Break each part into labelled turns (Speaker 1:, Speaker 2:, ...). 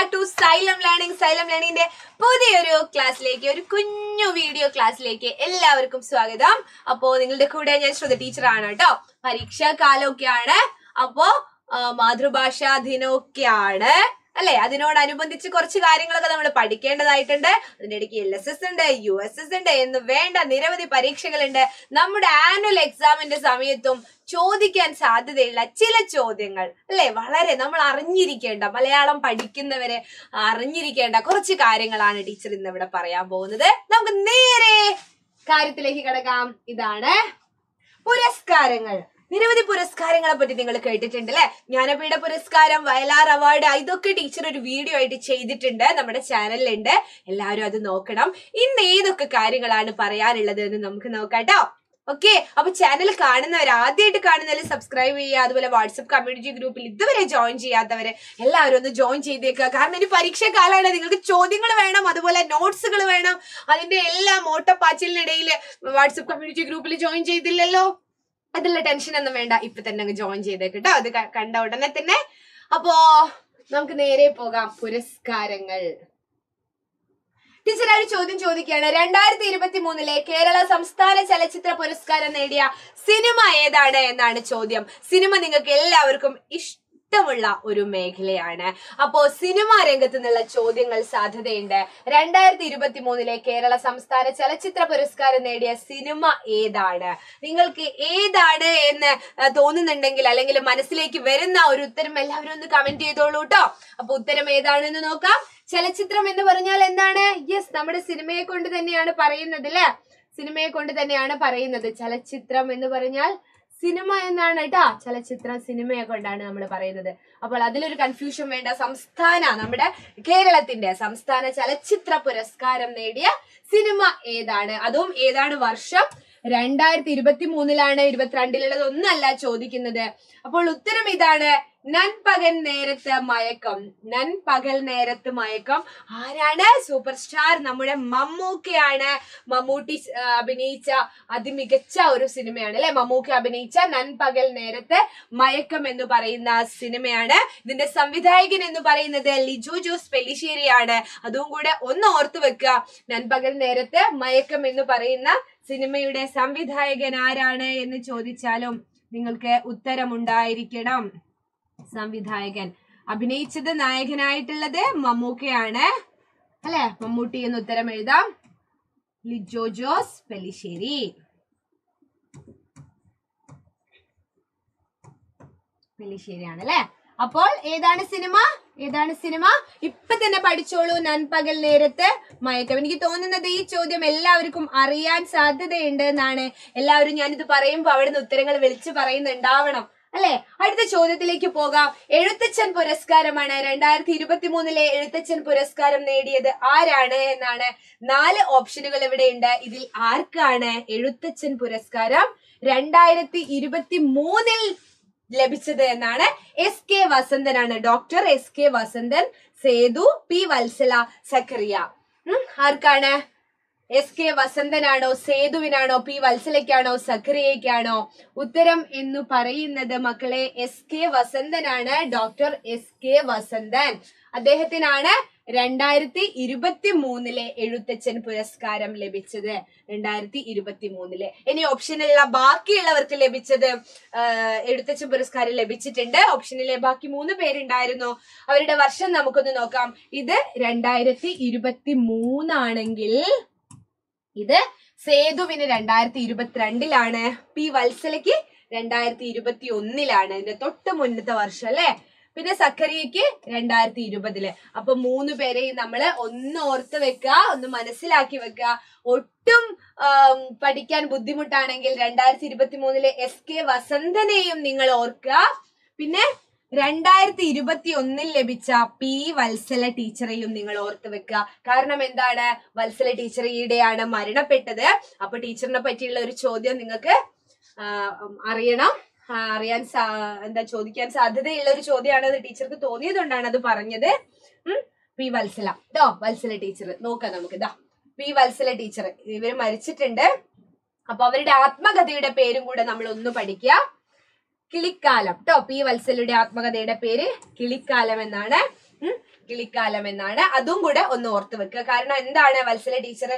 Speaker 1: Back to xylem ലേണിംഗിന്റെ പുതിയൊരു ക്ലാസ്സിലേക്ക്, ഒരു കുഞ്ഞു വീഡിയോ ക്ലാസ്സിലേക്ക് എല്ലാവർക്കും സ്വാഗതം. അപ്പോ നിങ്ങളുടെ കൂടെ ഞാൻ ശ്രുത ടീച്ചറാണ് കേട്ടോ. പരീക്ഷാ കാലമൊക്കെയാണ്, അപ്പോ മാതൃഭാഷാ ദിനമൊക്കെയാണ് അല്ലെ. അതിനോടനുബന്ധിച്ച് കുറച്ച് കാര്യങ്ങളൊക്കെ നമ്മൾ പഠിക്കേണ്ടതായിട്ടുണ്ട്. അതിന്റെ ഇടയ്ക്ക് LSS ഉണ്ട്, USS ഉണ്ട് എന്ന് വേണ്ട നിരവധി പരീക്ഷകളുണ്ട്. നമ്മുടെ ആനുവൽ എക്സാമിന്റെ സമയത്തും ചോദിക്കാൻ സാധ്യതയുള്ള ചില ചോദ്യങ്ങൾ അല്ലെ, വളരെ നമ്മൾ അറിഞ്ഞിരിക്കേണ്ട, മലയാളം പഠിക്കുന്നവരെ അറിഞ്ഞിരിക്കേണ്ട കുറച്ച് കാര്യങ്ങളാണ് ടീച്ചർ ഇന്ന് ഇവിടെ പറയാൻ പോകുന്നത്. നമുക്ക് നേരെ കാര്യത്തിലേക്ക് കിടക്കാം. ഇതാണ് പുരസ്കാരങ്ങൾ. നിരവധി പുരസ്കാരങ്ങളെ പറ്റി നിങ്ങൾ കേട്ടിട്ടുണ്ട് അല്ലെ. ജ്ഞാനപീഠ പുരസ്കാരം, വയലാർ അവാർഡ്, ഇതൊക്കെ ടീച്ചർ ഒരു വീഡിയോ ആയിട്ട് ചെയ്തിട്ടുണ്ട്, നമ്മുടെ ചാനലിലുണ്ട്. എല്ലാവരും അത് നോക്കണം. ഇന്ന് ഏതൊക്കെ കാര്യങ്ങളാണ് പറയാനുള്ളത് എന്ന് നമുക്ക് നോക്കാട്ടോ. ഓക്കെ, അപ്പൊ ചാനൽ കാണുന്നവർ, ആദ്യമായിട്ട് കാണുന്നവർ സബ്സ്ക്രൈബ് ചെയ്യുക. അതുപോലെ വാട്സപ്പ് കമ്മ്യൂണിറ്റി ഗ്രൂപ്പിൽ ഇതുവരെ ജോയിൻ ചെയ്യാത്തവരെ എല്ലാവരും ഒന്ന് ജോയിൻ ചെയ്തേക്കുക. കാരണം ഇനി പരീക്ഷ കാലമാണ്, നിങ്ങൾക്ക് ചോദ്യങ്ങൾ വേണം, അതുപോലെ നോട്ട്സുകൾ വേണം. അതിന്റെ എല്ലാം ഓട്ടപ്പാച്ചിലിനിടയിൽ വാട്സപ്പ് കമ്മ്യൂണിറ്റി ഗ്രൂപ്പിൽ ജോയിൻ ചെയ്തില്ലല്ലോ, അതിലുള്ള ടെൻഷൻ ഒന്നും വേണ്ട, ഇപ്പൊ തന്നെ അങ്ങ് ജോയിൻ ചെയ്തേക്കട്ടോ, അത് കണ്ട ഉടനെ തന്നെ. അപ്പോ നമുക്ക് നേരെ പോകാം. പുരസ്കാരങ്ങൾ. ടീച്ചർ ഒരു ചോദ്യം ചോദിക്കുകയാണ്. 2023 കേരള സംസ്ഥാന ചലച്ചിത്ര പുരസ്കാരം നേടിയ സിനിമ ഏതാണ് എന്നാണ് ചോദ്യം. സിനിമ നിങ്ങൾക്ക് എല്ലാവർക്കും ഇഷ്ടമുള്ള ഒരു മേഖലയാണ്. അപ്പോ സിനിമാ രംഗത്ത് നിന്നുള്ള ചോദ്യങ്ങൾ സാധ്യതയുണ്ട്. 2023 കേരള സംസ്ഥാന ചലച്ചിത്ര പുരസ്കാരം നേടിയ സിനിമ ഏതാണ്? നിങ്ങൾക്ക് ഏതാണ് എന്ന് തോന്നുന്നുണ്ടെങ്കിൽ, അല്ലെങ്കിൽ മനസ്സിലേക്ക് വരുന്ന ഒരു ഉത്തരം എല്ലാവരും ഒന്ന് കമന്റ് ചെയ്തോളൂ കേട്ടോ. അപ്പൊ ഉത്തരം ഏതാണെന്ന് നോക്കാം. ചലച്ചിത്രം എന്ന് പറഞ്ഞാൽ എന്താണ്? യെസ്, നമ്മുടെ സിനിമയെ കൊണ്ട് തന്നെയാണ് പറയുന്നത് അല്ലെ. സിനിമയെ കൊണ്ട് തന്നെയാണ് പറയുന്നത്. ചലച്ചിത്രം എന്ന് പറഞ്ഞാൽ സിനിമ എന്നാണ് കേട്ടാ. ചലച്ചിത്രം സിനിമയെ കൊണ്ടാണ് നമ്മൾ പറയുന്നത്. അപ്പോൾ അതിലൊരു കൺഫ്യൂഷൻ വേണ്ട. നമ്മുടെ കേരളത്തിന്റെ സംസ്ഥാന ചലച്ചിത്ര പുരസ്കാരം നേടിയ സിനിമ ഏതാണ്? അതും ഏതാണ് വർഷം? 2023 22 ഒന്നല്ല ചോദിക്കുന്നത്. അപ്പോൾ ഉത്തരം ഇതാണ്, നൻപകൽ നേരത്ത് മയക്കം. നൻപകൽ നേരത്ത് മയക്കം ആരാണ്? സൂപ്പർ സ്റ്റാർ നമ്മുടെ മമ്മൂക്കയാണ്. മമ്മൂട്ടി അഭിനയിച്ച അതിമികച്ച ഒരു സിനിമയാണ് അല്ലെ. മമ്മൂക്ക അഭിനയിച്ച നൻപകൽ നേരത്ത് മയക്കം എന്ന് പറയുന്ന സിനിമയാണ്. ഇതിന്റെ സംവിധായകൻ എന്ന് പറയുന്നത് ലിജോ ജോസ് പെല്ലിശ്ശേരിയാണ്. അതും കൂടെ ഒന്ന് ഓർത്തു വെക്കുക. നൻപകൽ നേരത്ത് മയക്കം എന്ന് പറയുന്ന സിനിമയുടെ സംവിധായകൻ ആരാണ് എന്ന് ചോദിച്ചാലും നിങ്ങൾക്ക് ഉത്തരമുണ്ടായിരിക്കണം. സംവിധായകൻ. അഭിനയിച്ചത്, നായകനായിട്ടുള്ളത് മമ്മൂക്കയാണ് അല്ലെ. മമ്മൂട്ടി എന്ന് ഉത്തരം എഴുതാം. ലിജോ ജോസ് പെല്ലിശ്ശേരി. പെല്ലിശ്ശേരിയാണ് അല്ലെ. അപ്പോൾ ഏതാണ് സിനിമ? ഇപ്പൊ തന്നെ പഠിച്ചോളൂ. നൻപകൽ നേരത്ത് മയക്കം. എനിക്ക് തോന്നുന്നത് ഈ ചോദ്യം എല്ലാവർക്കും അറിയാൻ സാധ്യതയുണ്ട് എന്നാണ്. എല്ലാവരും ഞാനിത് പറയുമ്പോ അവിടുന്ന് ഉത്തരങ്ങൾ വിളിച്ചു പറയുന്നുണ്ടാവണം അല്ലെ. അടുത്ത ചോദ്യത്തിലേക്ക് പോകാം. എഴുത്തച്ഛൻ പുരസ്കാരമാണ്. 2023 എഴുത്തച്ഛൻ പുരസ്കാരം നേടിയത് ആരാണ് എന്നാണ്. 4 ഓപ്ഷനുകൾ ഇവിടെ ഉണ്ട്. ഇതിൽ ആർക്കാണ് എഴുത്തച്ഛൻ പുരസ്കാരം 2023 ലഭിച്ചത് എന്നാണ്. SK വസന്തനാണ്. Doctor SK Vasanthan, Sethu, P Vatsala, Zacharia. ആർക്കാണ്? SK വസന്തനാണോ, സേതുവിനാണോ, P വത്സലയ്ക്കാണോ, സക്കറിയയ്ക്കാണോ? ഉത്തരം എന്ന് പറയുന്നത് മക്കളെ SK വസന്തനാണ്. Doctor SK Vasanthan. അദ്ദേഹത്തിനാണ് 2023 എഴുത്തച്ഛൻ പുരസ്കാരം ലഭിച്ചത്. 2023. ഇനി ഓപ്ഷനിലുള്ള ബാക്കിയുള്ളവർക്ക് ലഭിച്ചത്, എഴുത്തച്ഛൻ പുരസ്കാരം ലഭിച്ചിട്ടുണ്ട്. ഓപ്ഷനിലെ ബാക്കി 3 പേരുണ്ടായിരുന്നു. അവരുടെ വർഷം നമുക്കൊന്ന് നോക്കാം. ഇത് 2023 ആണെങ്കിൽ ഇത് സേതുവിന് 2022 P വത്സലയ്ക്ക് 2021 ഇതിന്റെ തൊട്ട് മുന്നത്തെ വർഷം അല്ലെ. പിന്നെ സക്കറിയയ്ക്ക് 2020. അപ്പൊ 3 പേരെയും നമ്മള് ഒന്ന് ഓർത്ത് വെക്കുക, ഒന്ന് മനസ്സിലാക്കി വെക്കുക. ഒട്ടും പഠിക്കാൻ ബുദ്ധിമുട്ടാണെങ്കിൽ 2023 SK വസന്തനെയും നിങ്ങൾ ഓർക്കുക. പിന്നെ 2021 ലഭിച്ച P വത്സല ടീച്ചറെയും നിങ്ങൾ ഓർത്ത് വെക്കുക. കാരണം എന്താണ്? വത്സല ടീച്ചർ ഈയിടെയാണ് മരണപ്പെട്ടത്. അപ്പൊ ടീച്ചറിനെ പറ്റിയുള്ള ഒരു ചോദ്യം നിങ്ങൾക്ക് ചോദിക്കാൻ സാധ്യതയുള്ള ഒരു ചോദ്യമാണ്. അത് ടീച്ചർക്ക് തോന്നിയതുകൊണ്ടാണ് അത് പറഞ്ഞത്. P വത്സല വത്സല ടീച്ചർ നോക്കാം നമുക്ക്. P വത്സല ടീച്ചർ ഇവര് മരിച്ചിട്ടുണ്ട്. അപ്പൊ അവരുടെ ആത്മകഥയുടെ പേരും കൂടെ നമ്മൾ ഒന്ന് പഠിക്കുക. കിളിക്കാലം P വത്സലയുടെ ആത്മകഥയുടെ പേര് കിളിക്കാലം എന്നാണ്. കിളിക്കാലം എന്നാണ്. അതും കൂടെ ഒന്ന് ഓർത്ത് വെക്കുക. കാരണം എന്താണ്, വത്സല ടീച്ചർ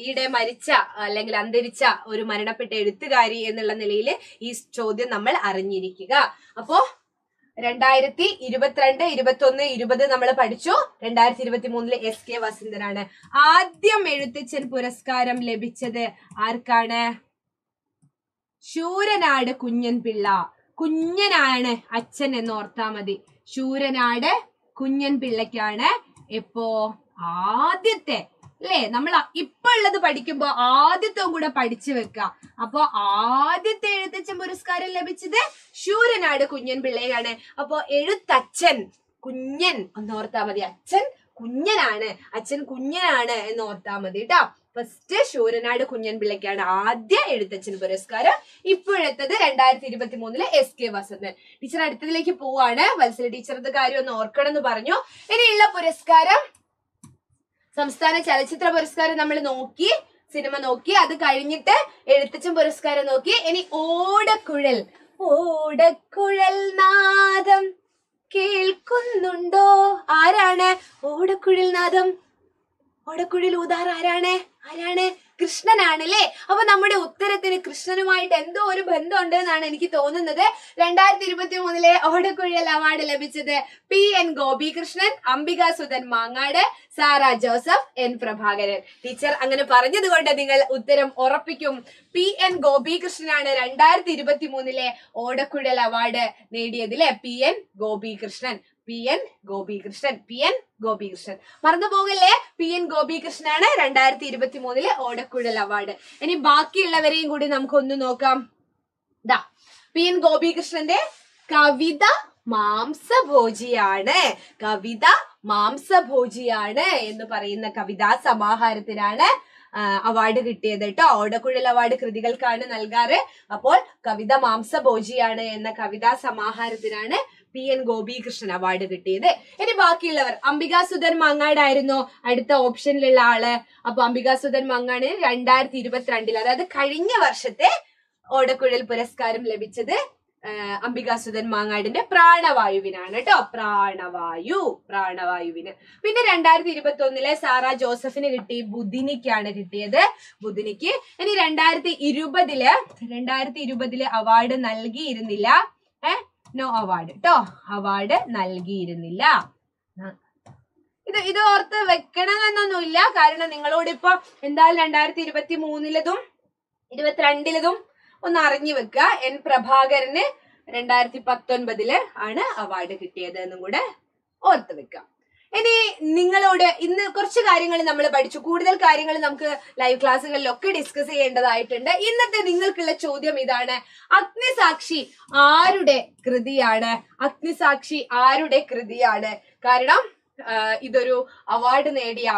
Speaker 1: ഈയിടെ മരിച്ച അല്ലെങ്കിൽ അന്തരിച്ച ഒരു മരണപ്പെട്ട എഴുത്തുകാരി എന്നുള്ള നിലയിൽ ഈ ചോദ്യം നമ്മൾ അറിഞ്ഞിരിക്കുക. അപ്പോ 2022, 2021, 2020 നമ്മൾ പഠിച്ചു. 2023 SK വസന്തനാണ്. ആദ്യം എഴുത്തച്ഛൻ പുരസ്കാരം ലഭിച്ചത് ആർക്കാണ്? ശൂരനാട് കുഞ്ഞൻ പിള്ള. കുഞ്ഞനാണ് അച്ഛൻ എന്ന് ഓർത്താ മതി. ശൂരനാട് കുഞ്ഞൻ പിള്ളയ്ക്കാണ് എപ്പോ ആദ്യത്തെ, അല്ലേ? നമ്മൾ ഇപ്പൊ ഉള്ളത് പഠിക്കുമ്പോ ആദ്യത്തെ കൂടെ പഠിച്ചു വെക്കുക. അപ്പൊ ആദ്യത്തെ എഴുത്തച്ഛൻ പുരസ്കാരം ലഭിച്ചത് ശൂരനാട് കുഞ്ഞൻ പിള്ളയാണ്. അപ്പൊ എഴുത്തച്ഛൻ കുഞ്ഞൻ എന്ന് ഓർത്താ മതി. അച്ഛൻ കുഞ്ഞനാണ്, അച്ഛൻ കുഞ്ഞനാണ് എന്ന് ഓർത്താ മതി കേട്ടോ. ഫസ്റ്റ് ശൂരനാട് കുഞ്ഞൻ പിള്ളയ്ക്കാണ് ആദ്യ എഴുത്തച്ഛൻ പുരസ്കാരം. ഇപ്പോഴത്തത് 2023 SK വസന്തൻ. ടീച്ചർ അടുത്തതിലേക്ക് പോവാണ്. വത്സല ടീച്ചറത് കാര്യം ഒന്ന് ഓർക്കണം എന്ന് പറഞ്ഞു. ഇനിയുള്ള പുരസ്കാരം സംസ്ഥാന ചലച്ചിത്ര പുരസ്കാരം നമ്മൾ നോക്കി, സിനിമ നോക്കി. അത് കഴിഞ്ഞിട്ട് എഴുത്തച്ഛൻ പുരസ്കാരം നോക്കി. ഇനി ഓടക്കുഴൽ. ഓടക്കുഴൽ നാദം കേൾക്കുന്നുണ്ടോ? ആരാണ് ഓടക്കുഴൽ നാദം? ഓടക്കുഴൽ ഊതാർ ആരാണ്? കൃഷ്ണനാണ് അല്ലേ? അപ്പൊ നമ്മുടെ ഉത്തരത്തിന് കൃഷ്ണനുമായിട്ട് എന്തോ ഒരു ബന്ധമുണ്ട് എന്നാണ് എനിക്ക് തോന്നുന്നത്. 2023 ഓടക്കുഴൽ അവാർഡ് ലഭിച്ചത് PN Gopikrishnan, Ambikasudhan Mangad, Sarah Joseph, N Prabhakaran. Teacher അങ്ങനെ പറഞ്ഞത് കൊണ്ട് നിങ്ങൾ ഉത്തരം ഉറപ്പിക്കും. PN ഗോപികൃഷ്ണനാണ് 2023 ഓടക്കുഴൽ അവാർഡ് നേടിയത് അല്ലെ? PN ഗോപികൃഷ്ണൻ. മറന്നു പോകല്ലേ? PN ഗോപികൃഷ്ണനാണ് 2023 ഓടക്കുഴൽ അവാർഡ്. ഇനി ബാക്കിയുള്ളവരെയും കൂടി നമുക്കൊന്ന് നോക്കാം. PN ഗോപികൃഷ്ണന്റെ കവിത മാംസഭോജിയാണ്. കവിത മാംസഭോജിയാണ് എന്ന് പറയുന്ന കവിതാ സമാഹാരത്തിനാണ് അവാർഡ് കിട്ടിയത് കേട്ടോ. ഓടക്കുഴൽ അവാർഡ് കൃതികൾക്കാണ് നൽകാറ്. അപ്പോൾ കവിത മാംസഭോജിയാണ് എന്ന കവിതാ സമാഹാരത്തിനാണ് PN ഗോപികൃഷ്ണൻ അവാർഡ് കിട്ടിയത്. ഇനി ബാക്കിയുള്ളവർ അംബികാസുധൻ മാങ്ങാടായിരുന്നു അടുത്ത ഓപ്ഷനിലുള്ള ആള്. അപ്പൊ അംബികാസുധൻ മാങ്ങാട് 2022 അതായത് കഴിഞ്ഞ വർഷത്തെ ഓടക്കുഴൽ പുരസ്കാരം ലഭിച്ചത് അംബികാസുധൻ മാങ്ങാടിന്റെ പ്രാണവായുവിനാണ് കേട്ടോ. പ്രാണവായുവിന്. പിന്നെ 2021 സാറ ജോസഫിന് കിട്ടി. ബുധിനിക്കാണ് കിട്ടിയത്. ബുധിനിക്ക്. ഇനി 2020 അവാർഡ് നൽകിയിരുന്നില്ല. നോ അവാർഡ് കേട്ടോ. അവാർഡ് നൽകിയിരുന്നില്ല. ഇത് ഓർത്ത് വെക്കണമെന്നൊന്നുമില്ല. കാരണം നിങ്ങളോട് ഇപ്പൊ എന്തായാലും 2023 22 ഒന്ന് അറിഞ്ഞു വെക്കുക. N പ്രഭാകരന് 2019 ആണ് അവാർഡ് കിട്ടിയത് എന്നും കൂടെ ഓർത്ത് വെക്കാം. ഇനി നിങ്ങളോട് ഇന്ന് കുറച്ച് കാര്യങ്ങൾ നമ്മൾ പഠിച്ചു. കൂടുതൽ കാര്യങ്ങൾ നമുക്ക് ലൈവ് ക്ലാസ്സുകളിലൊക്കെ ഡിസ്കസ് ചെയ്യേണ്ടതായിട്ടുണ്ട്. ഇന്നത്തെ നിങ്ങൾക്കുള്ള ചോദ്യം ഇതാണ്: അഗ്നിസാക്ഷി ആരുടെ കൃതിയാണ്? കാരണം ഇതൊരു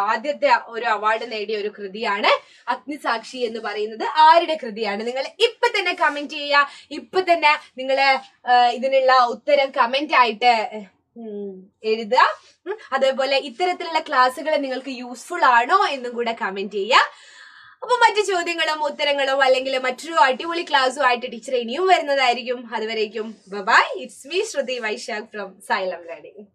Speaker 1: ആദ്യത്തെ ഒരു അവാർഡ് നേടിയ ഒരു കൃതിയാണ്. അഗ്നിസാക്ഷി എന്ന് പറയുന്നത് ആരുടെ കൃതിയാണ്? നിങ്ങൾ ഇപ്പൊ തന്നെ കമന്റ് ചെയ്യുക. ഇപ്പൊ തന്നെ നിങ്ങള് ഇതിനുള്ള ഉത്തരം കമന്റ് ആയിട്ട് എഴുതുക. അതേപോലെ ഇത്തരത്തിലുള്ള ക്ലാസ്സുകൾ നിങ്ങൾക്ക് യൂസ്ഫുൾ ആണോ എന്നും കൂടെ കമന്റ് ചെയ്യുക. അപ്പൊ മറ്റു ചോദ്യങ്ങളും ഉത്തരങ്ങളും അല്ലെങ്കിൽ മറ്റൊരു അടിപൊളി ക്ലാസ്സുമായിട്ട് ടീച്ചർ ഇനിയും വരുന്നതായിരിക്കും. അതുവരേക്കും bye. It's me Shruthi Vaishakh from Xylem learning.